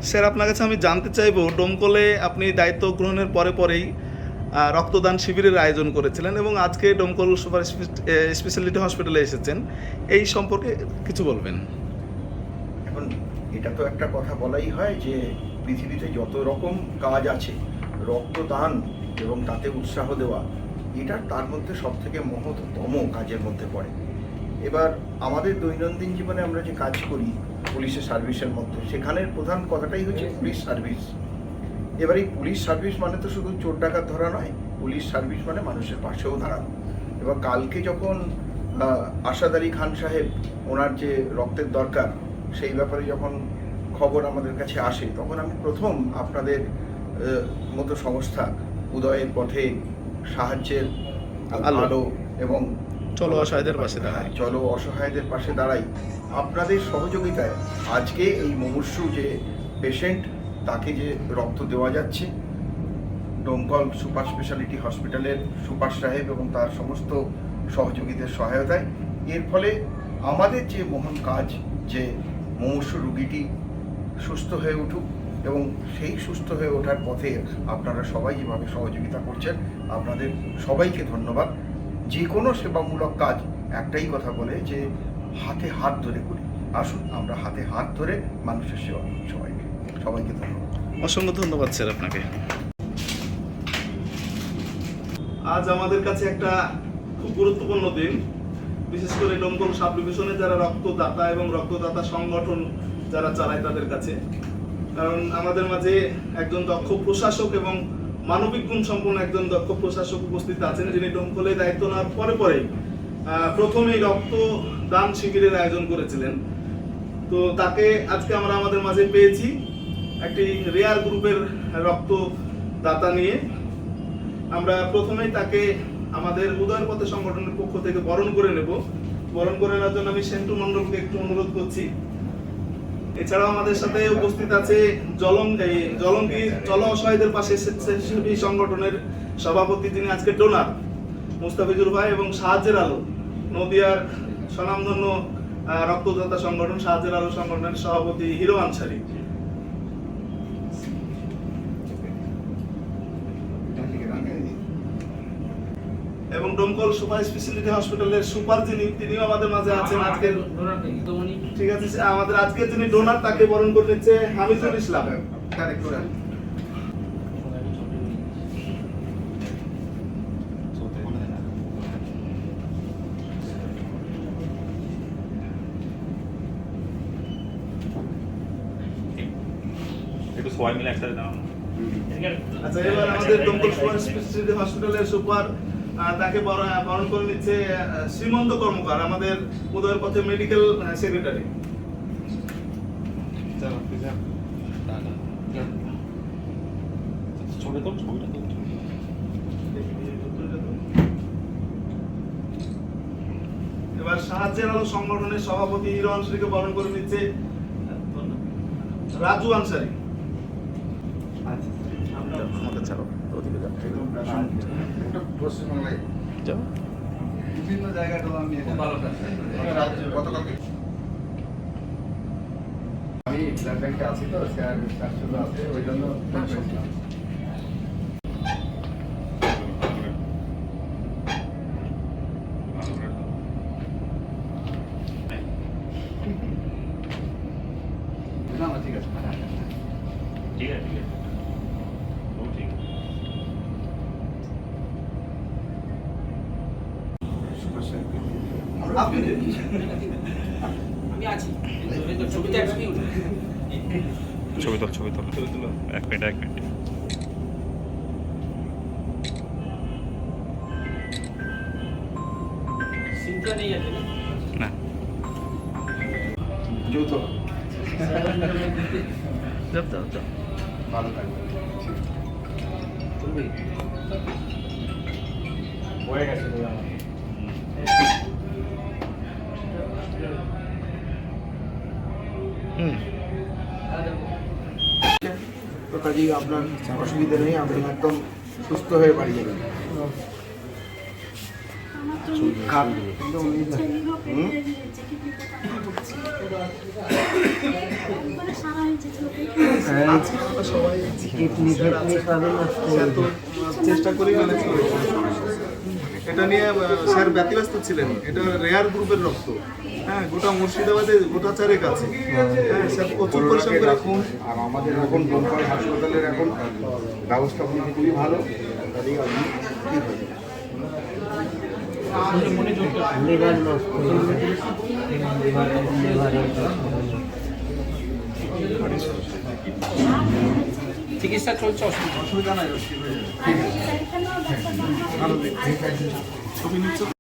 Sir, আপনার কাছে আমি জানতে চাইবো, ডোমকলে আপনি দায়িত্ব গ্রহণের পরেই রক্তদান শিবিরের আয়োজন করেছিলেন এবং আজকে ডোমকল সুপার স্পেশালিটি হসপিটালে এসেছেন, এই সম্পর্কে কিছু বলবেন? এখন এটা তো একটা কথা বলাই হয় যে পৃথিবীতে যত রকম কাজ আছে, রক্তদান এবং তাতে উৎসাহ দেওয়া এটা তার মধ্যে সবথেকে মহত্তম কাজের মধ্যে পড়ে। এবার আমাদের দৈনন্দিন জীবনে আমরা যে কাজ করি পুলিশের সার্ভিসের মধ্যে, সেখানের প্রধান কথাটাই হচ্ছে পুলিশ সার্ভিস। এবার এই পুলিশ সার্ভিস মানে তো শুধু চোর ডাকাত ধরা নয়, পুলিশ সার্ভিস মানে মানুষের পাশেও দাঁড়ানো। এবার কালকে যখন আশাদ আলী খান সাহেব ওনার যে রক্তের দরকার সেই ব্যাপারে যখন খবর আমাদের কাছে আসে, তখন আমি প্রথম আপনাদের মতো সংস্থা উদয়ের পথে, সাহায্যের আলো এবং চলো অসহায়দের পাশে দাঁড়াই, চলো অসহায়দের পাশে দাঁড়াই, আপনাদের সহযোগিতায় আজকে এই মুমূর্ষু যে পেশেন্ট তাকে যে রক্ত দেওয়া যাচ্ছে, ডোমকল সুপার স্পেশালিটি হসপিটালের সুপার সাহেব এবং তার সমস্ত সহযোগীদের সহায়তায়, এর ফলে আমাদের যে মহান কাজ যে মুমূর্ষু রোগীটি সুস্থ হয়ে উঠুক, এবং সেই সুস্থ হয়ে ওঠার পথে আপনারা সবাই যেভাবে সহযোগিতা করছেন, আপনাদের সবাইকে ধন্যবাদ। যে কোনো সেবামূলক কাজ একটাই কথা বলে যে হাতে হাত ধরে করি। আসুন আমরা হাতে হাত ধরে মানুষের সেবা করি। সবাইকে ধন্যবাদ। অসংখ্য ধন্যবাদ স্যার আপনাকে। আজ আমাদের কাছে একটা খুব গুরুত্বপূর্ণ দিন, বিশেষ করে ডোমকল সাব ডিভিশনে যারা রক্তদাতা এবং রক্তদাতা সংগঠন যারা চালায় তাদের কাছে। কারণ আমাদের মাঝে একজন দক্ষ প্রশাসক এবং মানবিক গুণ সম্পন্ন একজন দক্ষ প্রশাসক উপস্থিত আছেন, যিনি ডোমকলে দায়িত্ব নেওয়ার পরেই প্রথমেই রক্তদান শিবিরের আয়োজন করেছিলেন। তো তাকে আজকে আমরা আমাদের মাঝে পেয়েছি একটি রেয়ার গ্রুপের রক্তদাতা নিয়ে। আমরা প্রথমেই তাকে আমাদের উদয়ের পথে সংগঠনের পক্ষ থেকে বরণ করে নেব। বরণ করে নেওয়ার জন্য আমি সেন্টু মণ্ডলকে একটু অনুরোধ করছি। এছাড়াও আমাদের সাথে উপস্থিত আছে জলঙ্গি চলো অসহায়দের পাশে স্বেচ্ছাসেবী সংগঠনের সভাপতি, যিনি আজকে ডোনার, মুস্তাফিজুর ভাই, এবং সাহায্যের আলো নদিয়ার স্বনামধন্য রক্তদাতা সংগঠন সাহায্যের আলো সংগঠনের সভাপতি হিরো আনসারি, এবং ডোমকল সুপার স্পেশালিটি হসপিটালের সুপার তিনিও আমাদের মাঝে আছেন আজকে। ঠিক আছে, আমাদের আজকে যিনি ডোনার তাকে বরণ করে নিচ্ছে হামিদুল ইসলাম। একটু সবাই মিলে একসাথে দাও। আচ্ছা, এবার আমাদের ডোমকল সুপার স্পেশালিটি হসপিটালের সুপার তাকে বরণ করে নিচ্ছে শ্রীমন্ত কর্মকার, আমাদের উদয়ের পথে মেডিকেল সেক্রেটারি। এবার সাহায্যের আলো সংগঠনের সভাপতি হিরো আনসারিকে বরণ করে নিচ্ছে রাজু আনসারি। বিভিন্ন জায়গাটা আমি ব্লাড ব্যাংকে আছি, তো স্যার আছে, ওই জন্য ঠিক আছে, ঠিক আছে, ঠিক আছে। আমি আছি ছবিতে একসাথেই উঠে ছবি তোল এক মিনিট সিনথিয়া নেই আছে না যৌথ যাও। ভালো থাকবে। তুমি হয়ে গেছে তো কাজেই আপনার অসুবিধা নেই, আপনি একদম সুস্থ হয়ে বাড়ি যাবেন। আমার সারা হয়েছে চোখে আজকে আমরা সবাই কিডনি ফিডনি সবই নষ্ট হয়ে স্যার তো গেছে। চেষ্টা করে ম্যানেজ করেছেন। এটা নিয়ে স্যার ব্যতিব্যস্ত ছিলেন। এটা রেয়ার গ্রুপের রক্ত, হ্যাঁ, গোটা মুর্শিদাবাদে গোটা চারেক আছে। হ্যাঁ, স্যার প্রচুর পরিশ্রম করে রাখুন। আর আমাদের এখন দমকল হাসপাতালের এখন ব্যবস্থাপনা খুবই ভালো, তাই আপনি ঠিক হয়ে যাবেন। লিভার নষ্ট হয়ে গেছে। লিভারের চিকিৎসা চলছে, অসুবিধা অসুবিধা নাই, ঠিক হয়ে যাবে। ভালো দেখতে। ছবি নিচ্ছ?